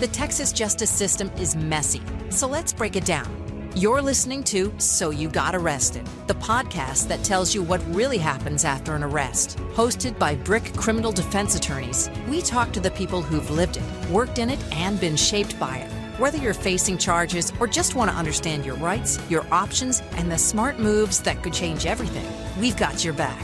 The Texas justice system is messy, so let's break it down. You're listening to So You Got Arrested, the podcast that tells you what really happens after an arrest. Hosted by BRIC criminal defense attorneys, we talk to the people who've lived it, worked in it, and been shaped by it. Whether you're facing charges or just want to understand your rights, your options, and the smart moves that could change everything, we've got your back.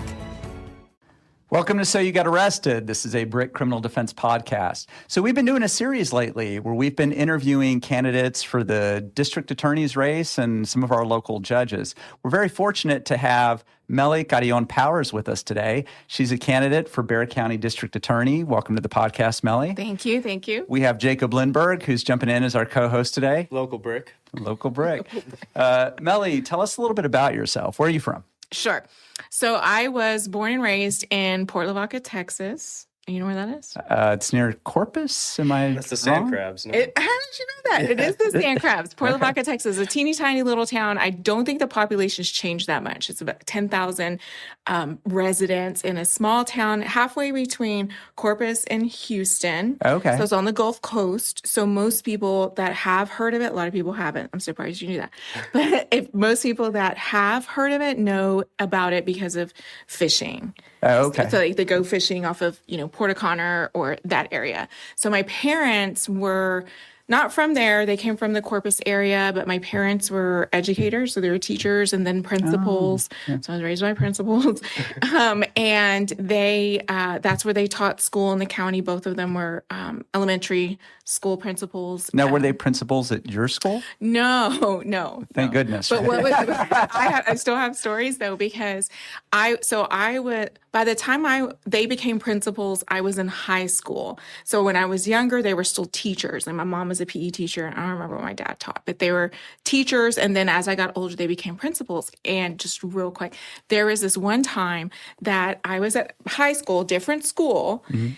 Welcome to So You Got Arrested. This is a BRIC criminal defense podcast. So we've been doing a series lately where we've been interviewing candidates for the district attorney's race and some of our local judges. We're very fortunate to have Meli Carrión Powers with us today. She's a candidate for Bexar County District Attorney. Welcome to the podcast, Meli. Thank you. Thank you. We have Jacob Lindberg, who's jumping in as our co-host today. Local BRIC. Local BRIC. Meli, tell us a little bit about yourself. Where are you from? Sure. So I was born and raised in Port Lavaca, Texas. You know where that is? It's near Corpus. Am I That's the wrong? Sandcrabs. No? How did you know that? It is the Sandcrabs. Port Lavaca, Texas, a teeny tiny little town. I don't think the population's changed that much. It's about 10,000 residents in a small town halfway between Corpus and Houston. Okay. So it's on the Gulf Coast. So most people that have heard of it, a lot of people haven't. I'm surprised you knew that. But if most people that have heard of it know about it because of fishing. Oh, okay. So like they go fishing off of, Port O'Connor or that area. So my parents were not from there. They came from the Corpus area, but my parents were educators. So they were teachers and then principals. Oh, yeah. So I was raised by principals. And they, that's where they taught school in the county. Both of them were elementary school principals. Now, were they principals at your school? No. Thank goodness. But I still have stories though, because by the time they became principals, I was in high school. So when I was younger, they were still teachers. And my mom was a PE teacher, and I don't remember what my dad taught, but they were teachers. And then as I got older, they became principals. And just real quick, there was this one time that I was at high school, different school. Mm-hmm.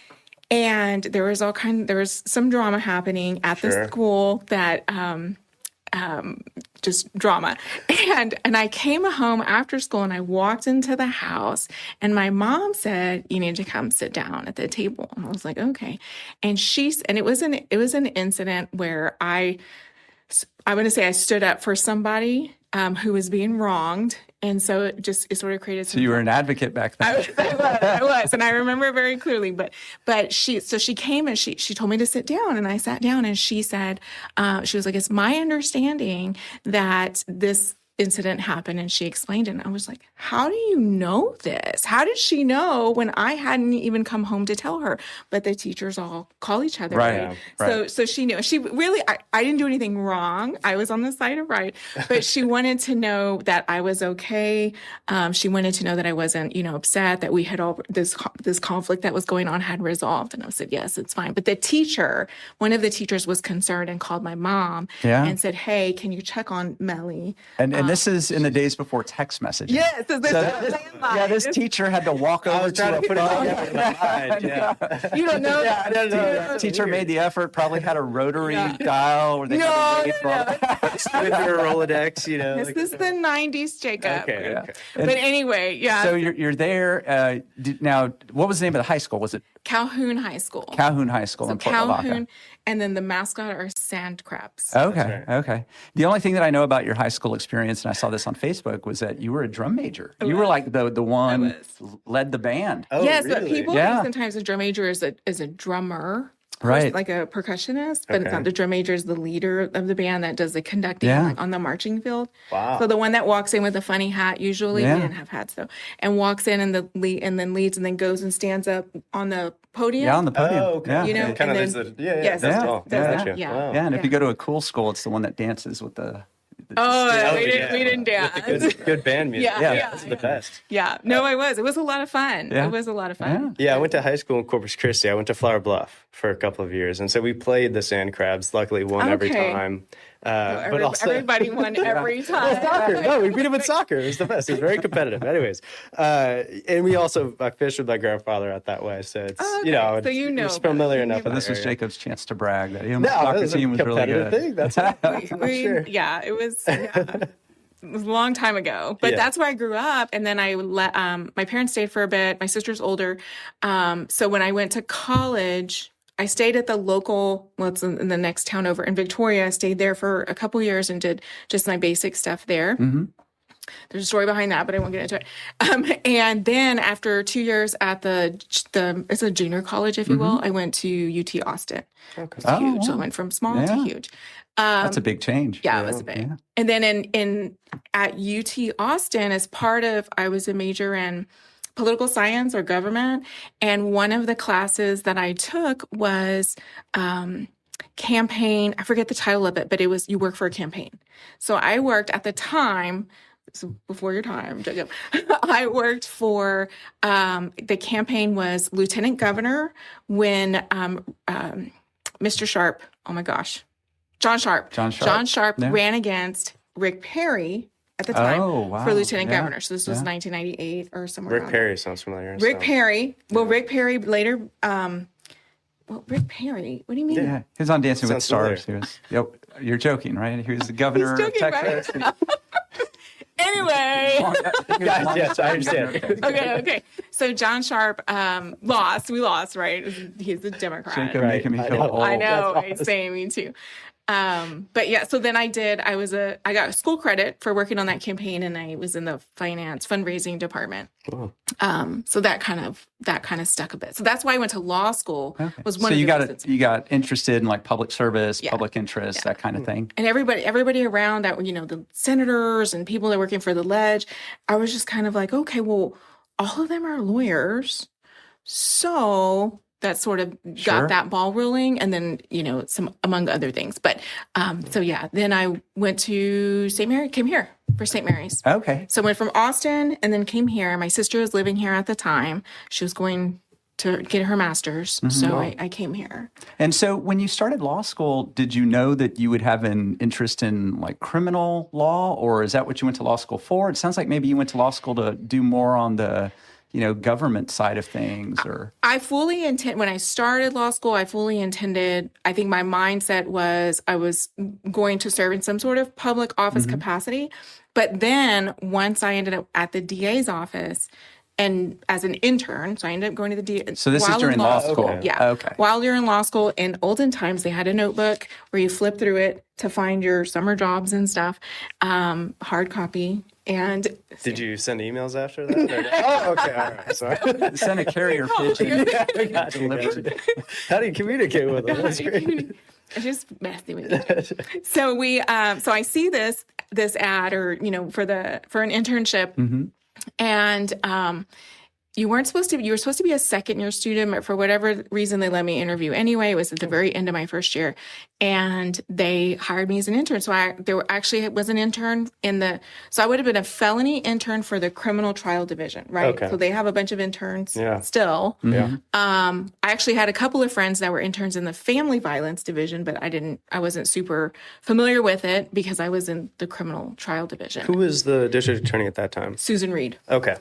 And there was some drama happening at the school that, just drama. And I came home after school and I walked into the house and my mom said, "You need to come sit down at the table." And I was like, "Okay." And it was an incident where I'm going to say I stood up for somebody who was being wronged. And so it sort of created. So you were an advocate back then. I was, and I remember it very clearly. But she came and she told me to sit down, and I sat down, and she said, she was like, "It's my understanding that this incident happened," and she explained it. And I was like, "How do you know this? How did she know when I hadn't even come home to tell her?" But the teachers all call each other, right? So she knew. She really, I didn't do anything wrong. I was on the side of right, but she wanted to know that I was okay. She wanted to know that I wasn't, upset, that we had all this conflict that was going on had resolved. And I said, "Yes, it's fine." But one of the teachers was concerned and called my mom and said, "Hey, can you check on Meli?" And this is in the days before text messaging. Yes. This teacher had to walk over to a phone. You don't know? The teacher made the effort, probably had a rotary dial where they had to wait for your Rolodex, This is the 90s, Jacob. Okay. But anyway, yeah. So you're there. Now, what was the name of the high school? Was it Calhoun High School? Calhoun High School in Port Lavaca. And then the mascot are Sandcrabs. Okay. The only thing that I know about your high school experience, and I saw this on Facebook, was that you were a drum major. You were like the one led the band. Oh, yes, really? But people think sometimes a drum major is a drummer. Right. Like a percussionist, but it's not. The drum major is the leader of the band that does the conducting on the marching field. Wow. So the one that walks in with a funny hat, usually we didn't have hats though, and walks in and then leads and then goes and stands up on the podium. Yeah, on the podium. Oh, okay. Yeah. Kind of yes, that's all. Gotcha. Yeah. And if you go to a cool school, it's the one that dances with the we didn't dance. Good band music. Yeah. It's the best. Yeah. No, it was. It was a lot of fun. Yeah. It was a lot of fun. Yeah, I went to high school in Corpus Christi. I went to Flower Bluff for a couple of years. And so we played the Sandcrabs, luckily won every time. But also, everybody won every time. Soccer. No, we beat them in soccer. It was the best. It was very competitive. Anyways, and we also fished with my grandfather out that way. So it's it's familiar enough. So this was Jacob's chance to brag that his soccer soccer team was really good. Thing. That's sure. Yeah, it was. Yeah. It was a long time ago, but that's where I grew up. And then I my parents stayed for a bit. My sister's older. So when I went to college, I stayed at the local, well, it's in the next town over in Victoria. I stayed there for a couple years and did just my basic stuff there. Mm-hmm. There's a story behind that, but I won't get into it. And then after 2 years at it's a junior college, if you will, I went to UT Austin. Okay. It's huge. So I went from small to huge. That's a big change. Yeah, it was big. Yeah. And then at UT Austin, as part of, I was a major in political science or government. And one of the classes that I took was campaign. I forget the title of it, but it was you work for a campaign. So I worked at the time, so before your time, Jacob, I worked for, the campaign was Lieutenant Governor when Mr. Sharp, oh my gosh, John Sharp ran against Rick Perry at the time for Lieutenant Governor. So this was 1998 or somewhere. Rick Perry sounds familiar. Rick Perry. Well, Rick Perry later. Rick Perry. What do you mean? Yeah, he was on Dancing with Stars. He was. Yep, you're joking, right? He was the governor of Texas. Right? Anyway. Yes, I understand. Okay. So John Sharp lost. We lost, right? He's a Democrat. Jacob making me feel old. I know. Awesome. Same, me too. But yeah, so then I got school credit for working on that campaign, and I was in the finance fundraising department. Cool. So that kind of stuck a bit. So that's why I went to law school. Okay. Was one. So you got interested in like public service, public interest, that kind of thing. And everybody around that, the senators and people that are working for the ledge, I was just kind of like, okay, well, all of them are lawyers, so that sort of got that ball rolling, and then, some among other things. But then I went to St. Mary, came here for St. Mary's. Okay. So I went from Austin and then came here. My sister was living here at the time. She was going to get her master's. Mm-hmm. So I came here. And so when you started law school, did you know that you would have an interest in like criminal law, or is that what you went to law school for? It sounds like maybe you went to law school to do more on the government side of things. Or I fully when I started law school, I fully intended, I think my mindset was I was going to serve in some sort of public office capacity. But then once I ended up at the DA's office and as an intern, so I ended up going to the DA. So this is during law school? Okay. Yeah. Okay. While you're in law school, in olden times, they had a notebook where you flip through it to find your summer jobs and stuff, hard copy. And did you send emails after that? Oh, okay. All right. Sorry. Send a carrier pigeon. How do you communicate with them? That's great. It's just messy with you. So so I see this ad, or for an internship, and you were supposed to be a second year student, but for whatever reason they let me interview anyway. It was at the very end of my first year, and they hired me as an intern. So was an intern so I would have been a felony intern for the criminal trial division, right? Okay. So they have a bunch of interns still. Yeah. I actually had a couple of friends that were interns in the family violence division, but I wasn't super familiar with it because I was in the criminal trial division. Who was the district attorney at that time? Susan Reed. Okay.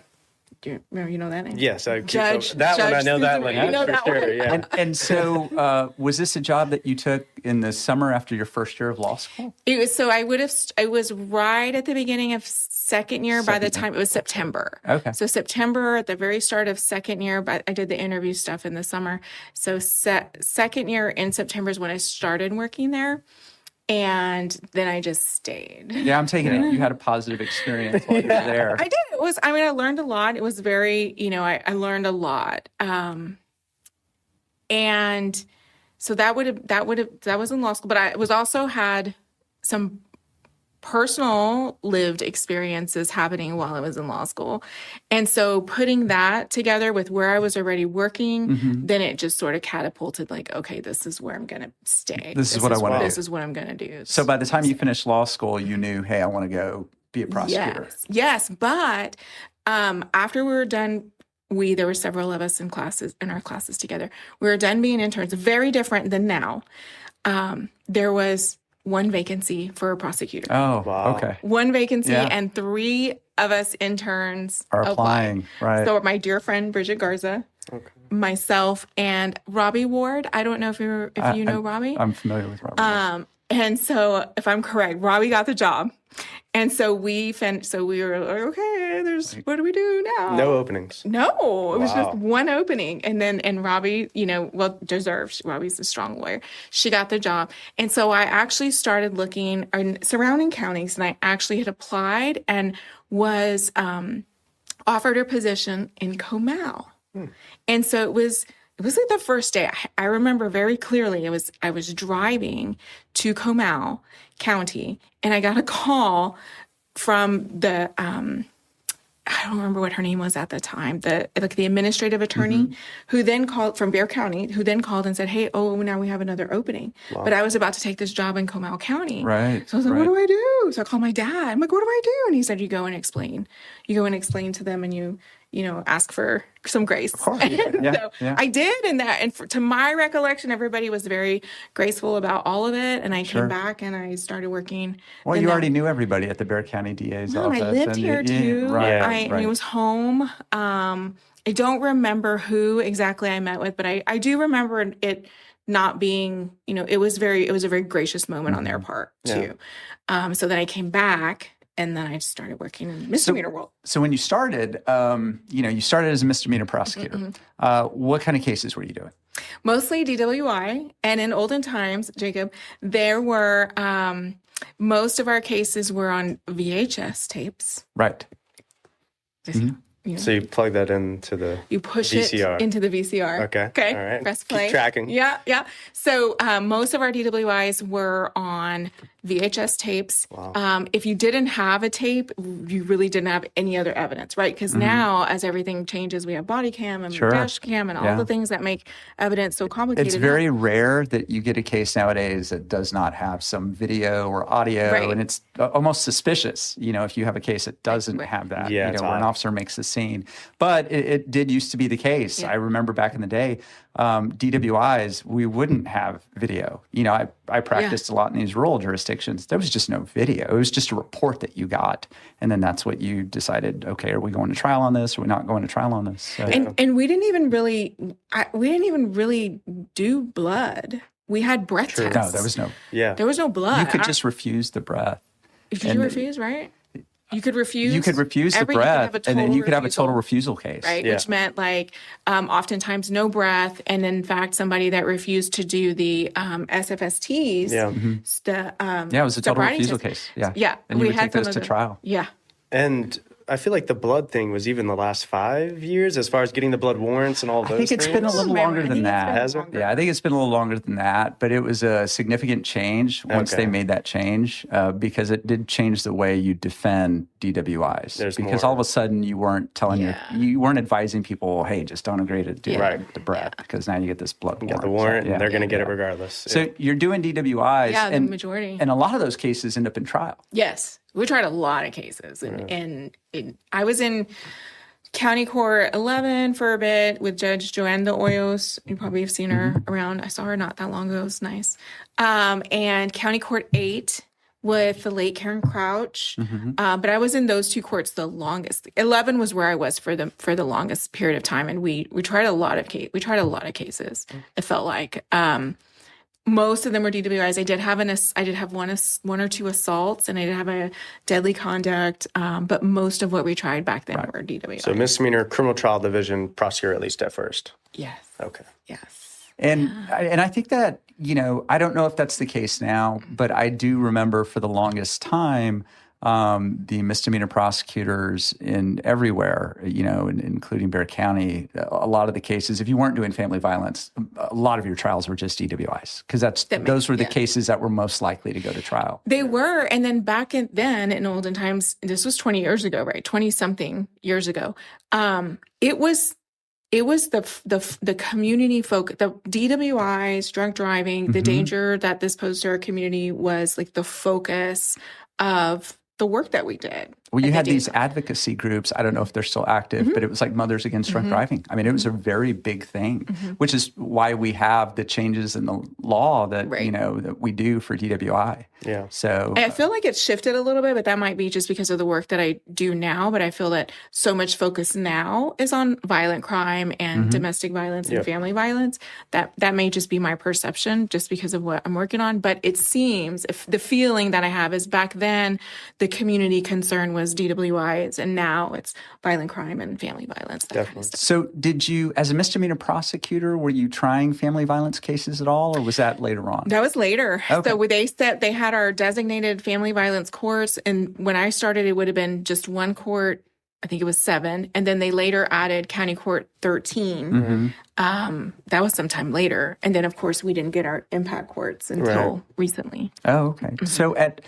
Do you remember, you know that name? Yes, I Judge. One. I know that one. You know for that sure. one. Yeah. And so, was this a job that you took in the summer after your first year of law school? It was. So I was right at the beginning of second year. By the time it was September. Okay. So September at the very start of second year, but I did the interview stuff in the summer. So second year in September is when I started working there. And then I just stayed. Yeah, I'm taking it. You had a positive experience while you were there. I did. I learned a lot. It was very, I learned a lot. And so that was in law school, but I was also had some personal lived experiences happening while I was in law school. And so putting that together with where I was already working, then it just sort of catapulted like, okay, this is where I'm going to stay. This is what I want to do. This is what I'm going to do. So by the time you finished law school, you knew, hey, I want to go be a prosecutor. Yes. But after we were done, there were several of us in our classes together. We were done being interns, very different than now. There was one vacancy for a prosecutor. Oh, wow. Okay. One vacancy, and 3 of us interns are applying. Right. So my dear friend Bridget Garza, myself, and Robbie Ward. I don't know if you know Robbie. I'm familiar with Robbie. And so if I'm correct, Robbie got the job. And so we were like, okay, what do we do now? No openings. No, it was just one opening. And Robbie, deserved. Robbie's a strong lawyer. She got the job. And so I actually started looking in surrounding counties, and I actually had applied and was offered a position in Comal. And so it was like the first day. I remember very clearly. I was driving to Comal County, and I got a call from the I don't remember what her name was at the time, the administrative attorney, who then called from Bexar County, who then called and said, hey, now we have another opening. Wow. But I was about to take this job in Comal County. Right. So I was like, what do I do? So I called my dad. I'm like, what do I do? And he said, you go and explain. You go and explain to them, and you ask for some grace. Of course. I did. And to my recollection, everybody was very graceful about all of it. And I came baame and I started working. Well, you already knew everybody at the Bexar County DA's office. I lived here too. Right. I was home. I don't remember who exactly I met with, but I do remember it not being, it was a very gracious moment on their part too. So then I came back. And then I started working in the misdemeanor world. So when you started, you started as a misdemeanor prosecutor. What kind of cases were you doing? Mostly DWI. And in olden times, Jacob, there were, most of our cases were on VHS tapes. Right. So you plug that into the You push VCR. it into the VCR. Okay. All right. Press play. Keep tracking. Yeah. So most of our DWIs were on VHS tapes. Wow. If you didn't have a tape, you really didn't have any other evidence, right? Because now, as everything changes, we have body cam and dash cam and all the things that make evidence so complicated. It's very rare that you get a case nowadays that does not have some video or audio, and it's almost suspicious, if you have a case that doesn't have that, where an officer makes the scene. But it did used to be the case. I remember back in the day, DWIs, we wouldn't have video. I practiced a lot in these rural jurisdictions. There was just no video. It was just a report that you got. And then that's what you decided, okay, are we going to trial on this? Are we not going to trial on this? So, and we didn't even really do blood. We had breath tests. No, there was no. Yeah. There was no blood. You could just refuse the breath. Did you refuse, right? You could refuse. You could refuse the breath, and then you could have a total refusal case, right? Yeah. Which meant oftentimes no breath, and in fact, somebody that refused to do the SFSTs. Yeah, it was a total refusal case. Yeah, and you would take those to trial. Yeah, and I feel like the blood thing was even the last 5 years as far as getting the blood warrants and all those things. I think it's been a little longer than that. Has it? Yeah, I think it's been a little longer than that, but it was a significant change once they made that change because it did change the way you defend DWIs. Because all of a sudden you weren't you weren't advising people, hey, just don't agree to do the breath because now you get this blood warrant. You got the warrant and they're going to get it regardless. So you're doing DWIs. Yeah, the majority. And a lot of those cases end up in trial. Yes. We tried a lot of cases, and I was in County Court 11 for a bit with Judge Joanne de Hoyos. You probably have seen her around. I saw her not that long ago. It was nice. And County Court 8 with the late Karen Crouch. But I was in those two courts the longest. 11 was where I was for the longest period of time, and we tried a lot of cases. It felt like. Most of them were DWIs. I did have one or two assaults, and I did have a deadly conduct. But most of what we tried back then were DWIs. So misdemeanor criminal trial division prosecutor at least at first. Yes. Okay. Yes. And I think that I don't know if that's the case now, but I do remember for the longest time the misdemeanor prosecutors in everywhere, including Bexar County, a lot of the cases, if you weren't doing family violence, a lot of your trials were just DWIs because those were the cases that were most likely to go to trial. They were. And then back in olden times, this was 20 years ago, right? 20 something years ago. It was the community focus, the DWIs, drunk driving, the danger that this posed to our community was like the focus of the work that we did. Well, you had these advocacy groups. I don't know if they're still active, but it was like Mothers Against Drunk Driving. I mean, it was a very big thing, which is why we have the changes in the law that, that we do for DWI. Yeah. So I feel like it's shifted a little bit, but that might be just because of the work that I do now. But I feel that so much focus now is on violent crime and domestic violence and family violence. That may just be my perception just because of what I'm working on. But it seems, if the feeling that I have is back then, the community concern was DWIs, and now it's violent crime and family violence. That kind of stuff. So did you, as a misdemeanor prosecutor, were you trying family violence cases at all, or was that later on? That was later. Okay. So they had our designated family violence courts, and when I started, it would have been just one court. I think it was 7, and then they later added County Court 13. That was sometime later, and then of course we didn't get our impact courts until recently. Oh, okay. So at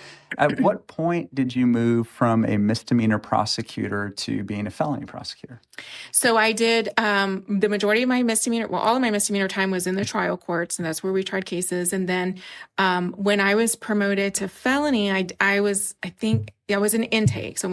what point did you move from a misdemeanor prosecutor to being a felony prosecutor? So I did the majority of my all of my misdemeanor time was in the trial courts, and that's where we tried cases. And then when I was promoted to felony, I was an intake. So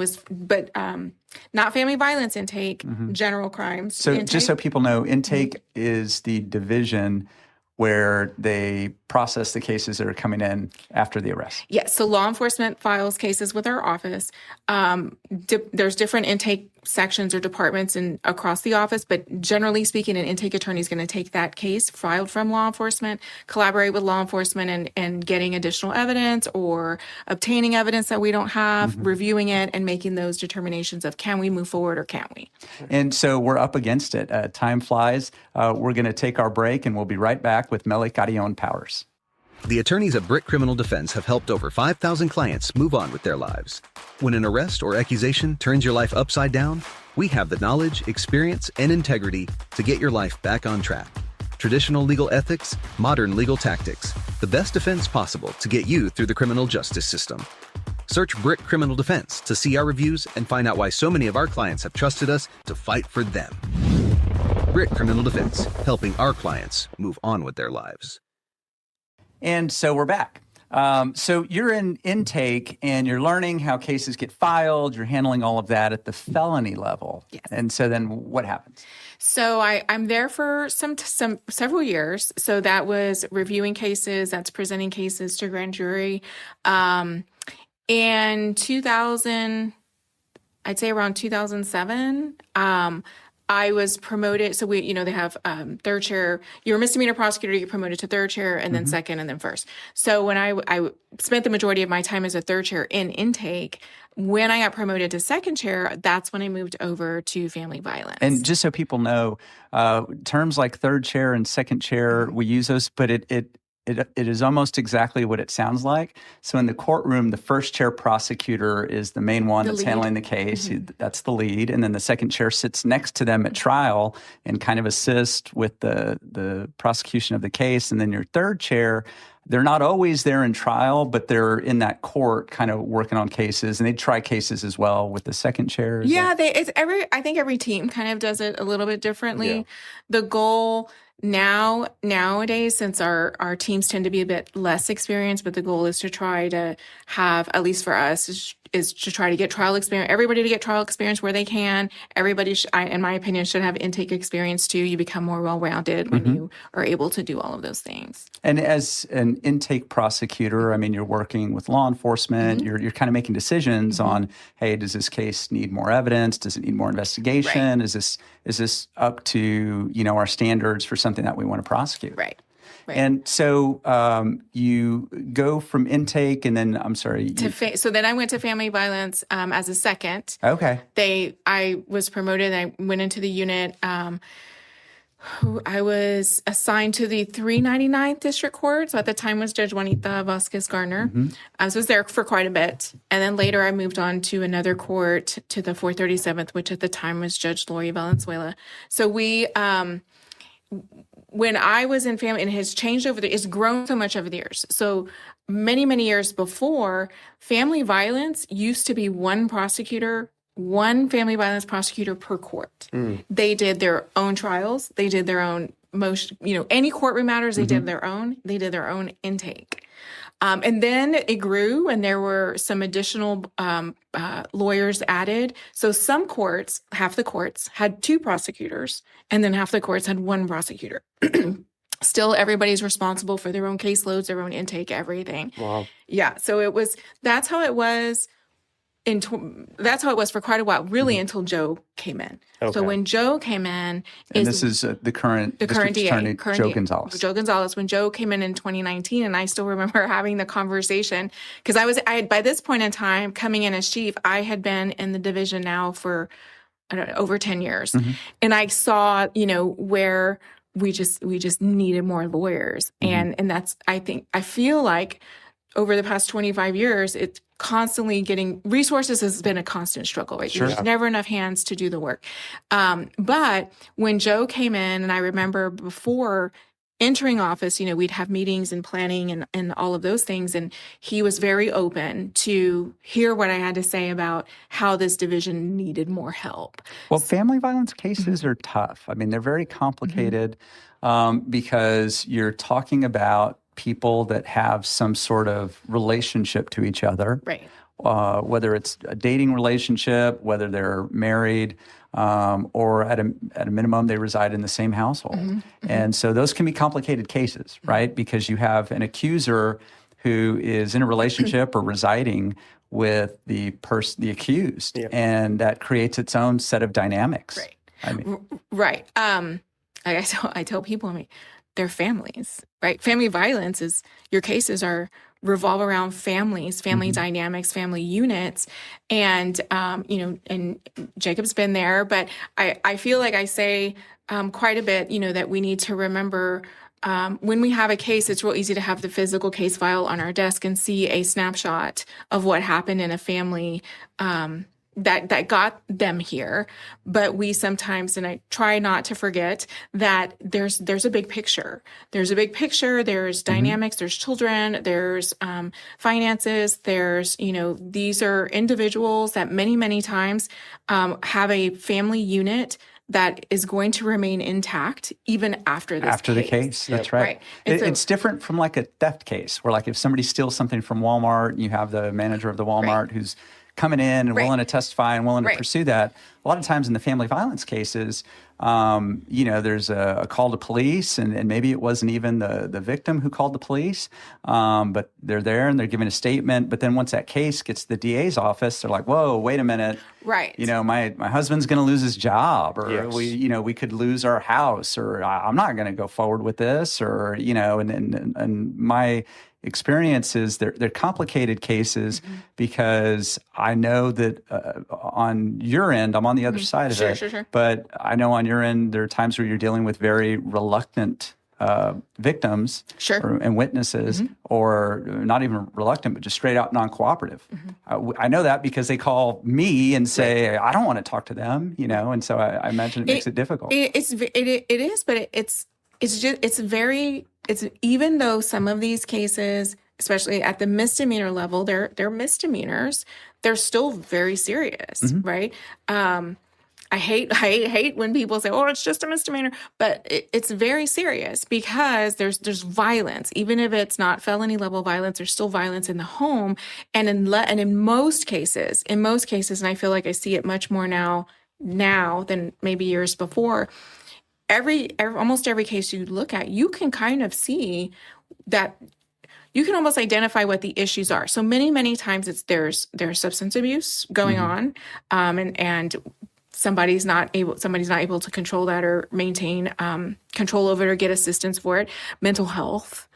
not family violence intake, general crimes. So intake. Just so people know, intake is the division where they process the cases that are coming in after the arrest. Yes. So law enforcement files cases with our office. There's different intake sections or departments across the office, but generally speaking, an intake attorney is going to take that case filed from law enforcement, collaborate with law enforcement and getting additional evidence or obtaining evidence that we don't have, reviewing it, and making those determinations of can we move forward or can't we? And so we're up against it. Time flies. We're going to take our break, and we'll be right back with Meli Carrión Powers. The attorneys at Brick Criminal Defense have helped over 5,000 clients move on with their lives. When an arrest or accusation turns your life upside down, we have the knowledge, experience, and integrity to get your life back on track. Traditional legal ethics, modern legal tactics, the best defense possible to get you through the criminal justice system. Search Brick Criminal Defense to see our reviews and find out why so many of our clients have trusted us to fight for them. Brick Criminal Defense, helping our clients move on with their lives. And so we're back. So you're in intake, and you're learning how cases get filed. You're handling all of that at the felony level. Yes. And so then what happens? So I'm there for several years. So that was reviewing cases, that's presenting cases to grand jury. In 2000, I'd say around 2007, I was promoted. So they have third chair. You're a misdemeanor prosecutor, you get promoted to third chair, and then second, and then first. So when I spent the majority of my time as a third chair in intake, when I got promoted to second chair, that's when I moved over to family violence. And just so people know, terms like third chair and second chair, we use those, but it is almost exactly what it sounds like. So in the courtroom, the first chair prosecutor is the main one that's handling the case. That's the lead. And then the second chair sits next to them at trial and kind of assists with the prosecution of the case. And then your third chair, they're not always there in trial, but they're in that court kind of working on cases. And they try cases as well with the second chair. Yeah, I think every team kind of does it a little bit differently. Yeah. The goal nowadays, since our teams tend to be a bit less experienced, but the goal is to try to have, at least for us, is to try to get trial experience, everybody to get trial experience where they can. Everybody, in my opinion, should have intake experience too. You become more well-rounded when you are able to do all of those things. And as an intake prosecutor, I mean, you're working with law enforcement. You're kind of making decisions on, hey, does this case need more evidence? Does it need more investigation? Right. Is this up to our standards for something that we want to prosecute? Right. Right. And so you go from intake, and then so then I went to family violence as a second. Okay. I was promoted, and I went into the unit. I was assigned to the 399th District Court. So at the time was Judge Juanita Vasquez Garner. So I was there for quite a bit. And then later I moved on to another court, to the 437th, which at the time was Judge Lori Valenzuela. So when I was in family, and it has changed it's grown so much over the years. So many, many years before, family violence used to be one family violence prosecutor per court. They did their own trials. They did their own any courtroom matters, they did their own. They did their own intake. And then it grew, and there were some additional lawyers added. So some courts, half the courts, had 2 prosecutors, and then half the courts had 1 prosecutor. Still, everybody's responsible for their own caseloads, their own intake, everything. Wow. Yeah. So that's how it was. That's how it was for quite a while, really, until Joe came in. Okay. So when Joe came in, and this is the current district DA, attorney, Joe Gonzalez. Joe Gonzalez. When Joe came in 2019, and I still remember having the conversation because I had by this point in time coming in as chief, I had been in the division now for I don't know, over 10 years, and I saw where we just needed more lawyers, and that's I feel like over the past 25 years, it's constantly getting resources has been a constant struggle, right? Sure. There's never enough hands to do the work. But when Joe came in, and I remember before entering office, we'd have meetings and planning and all of those things. And he was very open to hear what I had to say about how this division needed more help. Well, family violence cases are tough. I mean, they're very complicated because you're talking about people that have some sort of relationship to each other, right? Whether it's a dating relationship, whether they're married, or at a minimum they reside in the same household, and so those can be complicated cases, right? Because you have an accuser who is in a relationship or residing with the accused, and that creates its own set of dynamics. Right. I mean, right. I tell people, they're families, right? Family violence is your cases revolve around families, family dynamics, family units. And, and Jacob's been there, but I feel like I say quite a bit, that we need to remember when we have a case, it's real easy to have the physical case file on our desk and see a snapshot of what happened in a family that got them here. But we sometimes, and I try not to forget, that there's a big picture. There's a big picture. There's dynamics. There's children. There's finances. There's, these are individuals that many, many times have a family unit that is going to remain intact even after this after the case. That's right. It's different from like a theft case where, like, if somebody steals something from Walmart and you have the manager of the Walmart who's coming in and willing to testify and willing to pursue that. A lot of times in the family violence cases, there's a call to police, and maybe it wasn't even the victim who called the police, but they're there and they're giving a statement. But then once that case gets to the DA's office, they're like, "Whoa, wait a minute! Right? My husband's going to lose his job, or we could lose our house, or I'm not going to go forward with this, or and my experience is they're complicated cases because I know that on your end, I'm on the other side of it. Sure. But I know on your end, there are times where you're dealing with very reluctant victims and witnesses, or not even reluctant, but just straight out non-cooperative. I know that because they call me and say, I don't want to talk to them, and so I imagine it makes it difficult. It is, but it's even though some of these cases, especially at the misdemeanor level, they're misdemeanors, they're still very serious, right? I hate when people say, "Oh, it's just a misdemeanor," but it's very serious because there's violence, even if it's not felony level violence. There's still violence in the home, and in most cases, and I feel like I see it much more now than maybe years before. Almost every case you look at, you can kind of see that. You can almost identify what the issues are. So many times there's substance abuse going on, and somebody's not able to control that or maintain control over it or get assistance for it. Mental health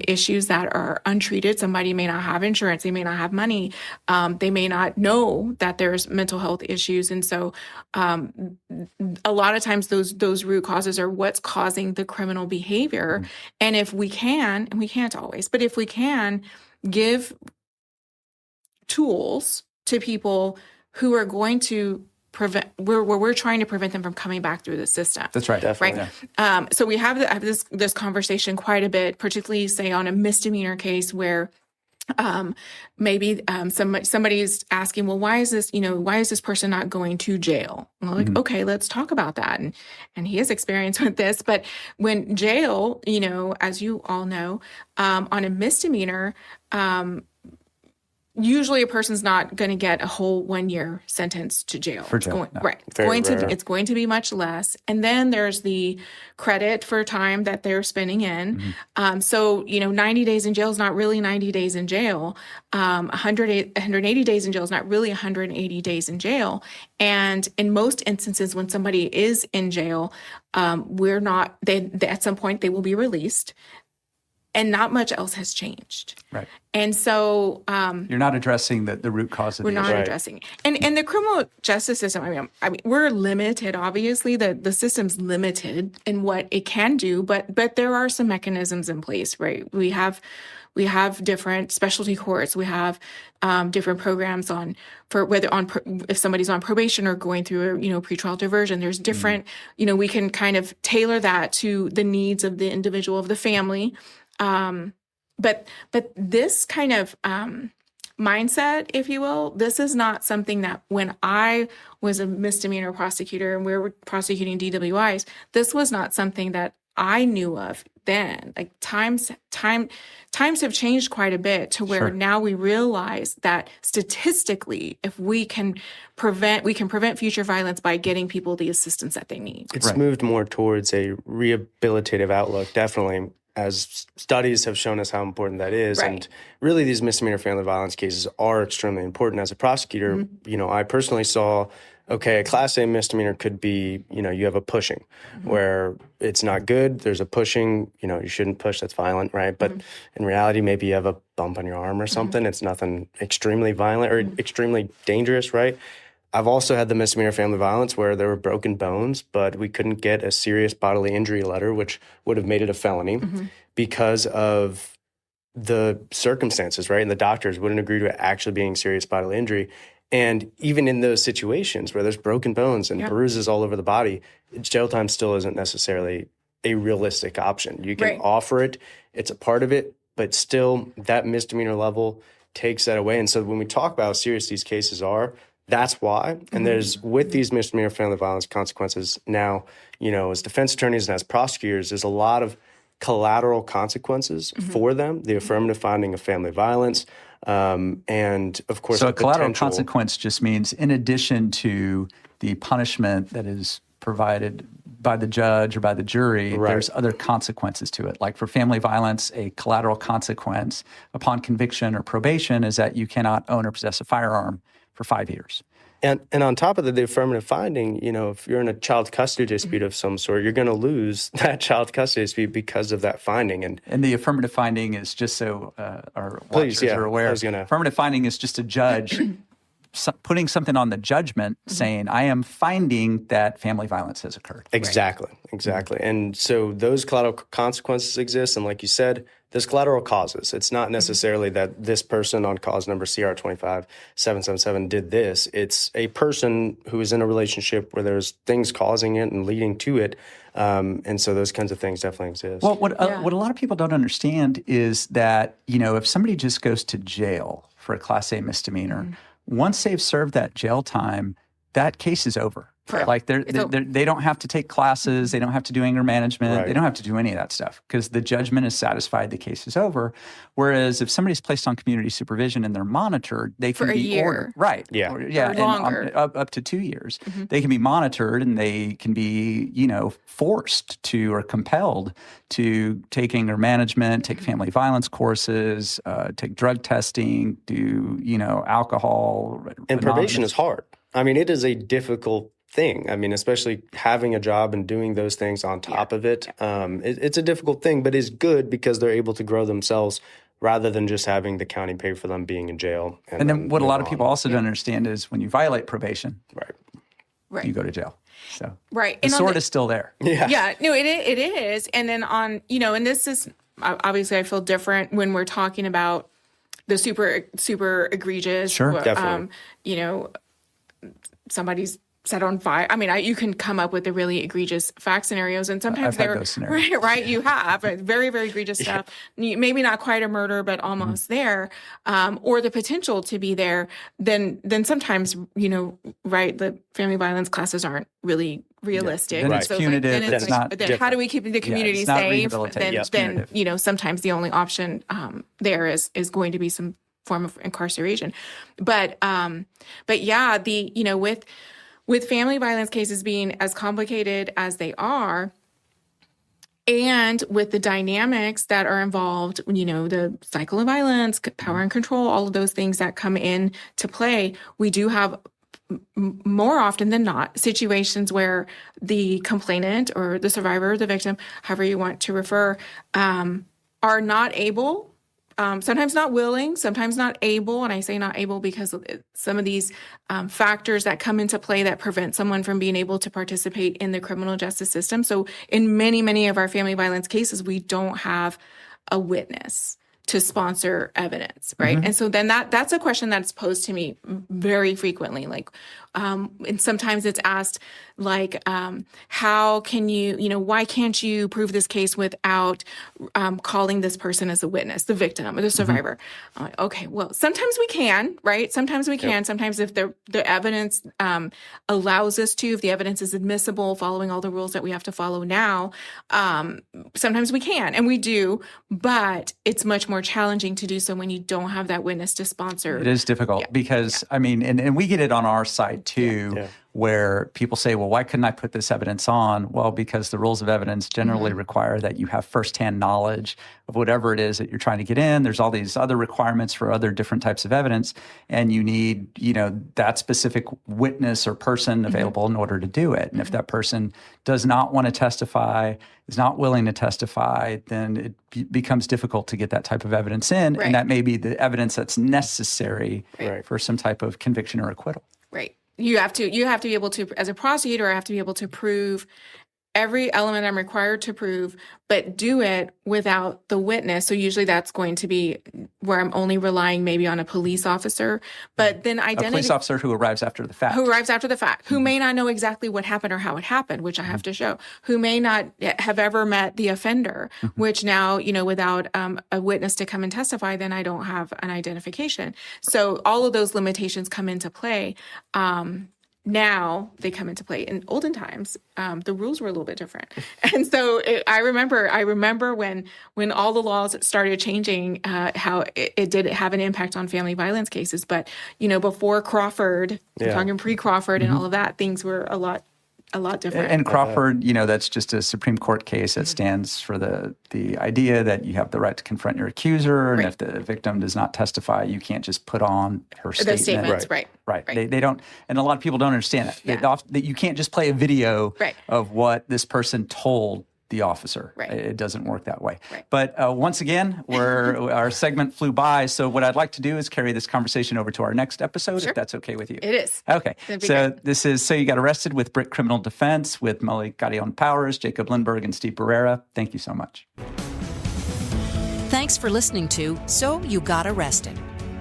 issues that are untreated. Somebody may not have insurance. They may not have money. They may not know that there's mental health issues. And so a lot of times those root causes are what's causing the criminal behavior. And if we can, and we can't always, but if we can give tools to people who are going to prevent, where we're trying to prevent them from coming back through the system. That's right. Definitely. Right. Yeah. So we have this conversation quite a bit, particularly say on a misdemeanor case where Maybe somebody's asking, well, why is this person not going to jail? And I'm like, okay, let's talk about that. And he has experience with this, but when jail, as you all know, on a misdemeanor, usually a person's not going to get a whole 1-year sentence to jail. For jail, Right. It's going to be much less. And then there's the credit for time that they're spending in. So, 90 days in jail is not really 90 days in jail. 180 days in jail is not really 180 days in jail. And in most instances, when somebody is in jail, at some point they will be released. And not much else has changed. Right. And so you're not addressing the root cause of the issue. We're not addressing. And the criminal justice system, I mean, we're limited, obviously. The system's limited in what it can do, but there are some mechanisms in place, right? We have different specialty courts. We have different programs if somebody's on probation or going through a pretrial diversion. There's different, we can kind of tailor that to the needs of the individual, of the family. But this kind of mindset, if you will, this is not something that when I was a misdemeanor prosecutor and we were prosecuting DWIs, this was not something that I knew of then. Like times have changed quite a bit to where now we realize that statistically, if we can prevent future violence by getting people the assistance that they need. It's moved more towards a rehabilitative outlook, definitely, as studies have shown us how important that is. Right. And really these misdemeanor family violence cases are extremely important. As a prosecutor, I personally saw, a Class A misdemeanor could be, you have a pushing where it's not good. There's a pushing, you shouldn't push, that's violent, right? But in reality, maybe you have a bump on your arm or something. It's nothing extremely violent or extremely dangerous, right? I've also had the misdemeanor family violence where there were broken bones, but we couldn't get a serious bodily injury letter, which would have made it a felony because of the circumstances, right? And the doctors wouldn't agree to actually being serious bodily injury. And even in those situations where there's broken bones and bruises all over the body, jail time still isn't necessarily a realistic option. You can offer it, it's a part of it, but still that misdemeanor level takes that away. And so when we talk about how serious these cases are, that's why. And there's, with these misdemeanor family violence consequences now, as defense attorneys and as prosecutors, there's a lot of collateral consequences for them, the affirmative finding of family violence, and of course, so a collateral consequence just means in addition to the punishment that is provided by the judge or by the jury, there's other consequences to it. Like for family violence, a collateral consequence upon conviction or probation is that you cannot own or possess a firearm for 5 years. And on top of the affirmative finding, if you're in a child custody dispute of some sort, you're going to lose that child custody dispute because of that finding. And the affirmative finding is just so our watchers are aware. Affirmative finding is just a judge putting something on the judgment saying, I am finding that family violence has occurred. Exactly. And so those collateral consequences exist. And like you said, there's collateral causes. It's not necessarily that this person on cause number CR 25777 did this. It's a person who is in a relationship where there's things causing it and leading to it. And so those kinds of things definitely exist. Well, what a lot of people don't understand is that, if somebody just goes to jail for a Class A misdemeanor, once they've served that jail time, that case is over. Like they don't have to take classes, they don't have to do anger management, they don't have to do any of that stuff because the judgment is satisfied, the case is over. Whereas if somebody's placed on community supervision and they're monitored, they can be ordered. Right. Yeah. Or longer. Up to 2 years. They can be monitored and they can be, forced to or compelled to take anger management, take family violence courses, take drug testing, do, alcohol. And probation is hard. I mean, it is a difficult thing. I mean, especially having a job and doing those things on top of it. It's a difficult thing, but it's good because they're able to grow themselves rather than just having the county pay for them being in jail. And then what a lot of people also don't understand is when you violate probation, you go to jail. So the sword is still there. Yeah. No, it is. And then and this is, obviously I feel different when we're talking about the super egregious. Sure, definitely. Somebody's set on fire. I mean, you can come up with the really egregious fact scenarios, and sometimes I've had they're those scenarios. right. You have very, very egregious stuff. Maybe not quite a murder, but almost there, or the potential to be there. Then sometimes, right, the family violence classes aren't really realistic. Then it's punitive. Then it's not then how do we keep the community it's not safe? rehabilitative. Then sometimes the only option there is going to be some form of incarceration. But yeah, with family violence cases being as complicated as they are, and with the dynamics that are involved, the cycle of violence, power and control, all of those things that come in to play, we do have more often than not situations where the complainant or the survivor, the victim, however you want to refer, are not able, sometimes not willing, sometimes not able. And I say not able because of some of these factors that come into play that prevent someone from being able to participate in the criminal justice system. So in many, many of our family violence cases, we don't have a witness to sponsor evidence, right? And so then that's a question that's posed to me very frequently. Like, and sometimes it's asked, like, how can you, why can't you prove this case without calling this person as a witness, the victim or the survivor? I'm like, okay, well, sometimes we can, right? Sometimes we can. Sometimes if the evidence allows us to, if the evidence is admissible, following all the rules that we have to follow now, sometimes we can, and we do, but it's much more challenging to do so when you don't have that witness to sponsor. It is difficult because, I mean, and we get it on our side too, where people say, well, why couldn't I put this evidence on? Well, because the rules of evidence generally require that you have firsthand knowledge of whatever it is that you're trying to get in. There's all these other requirements for other different types of evidence, and you need, that specific witness or person available in order to do it. And if that person does not want to testify, is not willing to testify, then it becomes difficult to get that type of evidence in, and that may be the evidence that's necessary for some type of conviction or acquittal. Right. You have to be able to, as a prosecutor, I have to be able to prove every element I'm required to prove, but do it without the witness. So usually that's going to be where I'm only relying maybe on a police officer, but then identity. A police officer who arrives after the fact. Who may not know exactly what happened or how it happened, which I have to show. Who may not have ever met the offender, which now, without a witness to come and testify, then I don't have an identification. So all of those limitations come into play. Now they come into play. In olden times, the rules were a little bit different, and so I remember when all the laws started changing, how it did have an impact on family violence cases. But before Crawford, I'm talking pre-Crawford, and all of that, things were a lot different. And Crawford, that's just a Supreme Court case that stands for the idea that you have the right to confront your accuser, and if the victim does not testify, you can't just put on her statement. The statements, right. They don't, and a lot of people don't understand that. That you can't just play a video of what this person told the officer. It doesn't work that way. But once again, our segment flew by. So what I'd like to do is carry this conversation over to our next episode, if that's okay with you. It is. Okay. So this is So You Got Arrested with Brick Criminal Defense with Meli Carrión Powers, Jacob Lindberg, and Steve Barrera. Thank you so much. Thanks for listening to So You Got Arrested.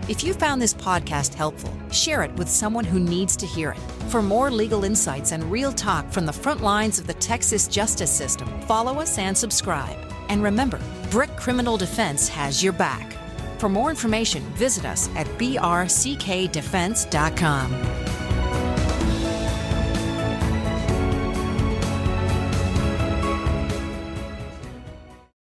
If you found this podcast helpful, share it with someone who needs to hear it. For more legal insights and real talk from the front lines of the Texas justice system, follow us and subscribe. And remember, Brick Criminal Defense has your back. For more information, visit us at brckdefense.com.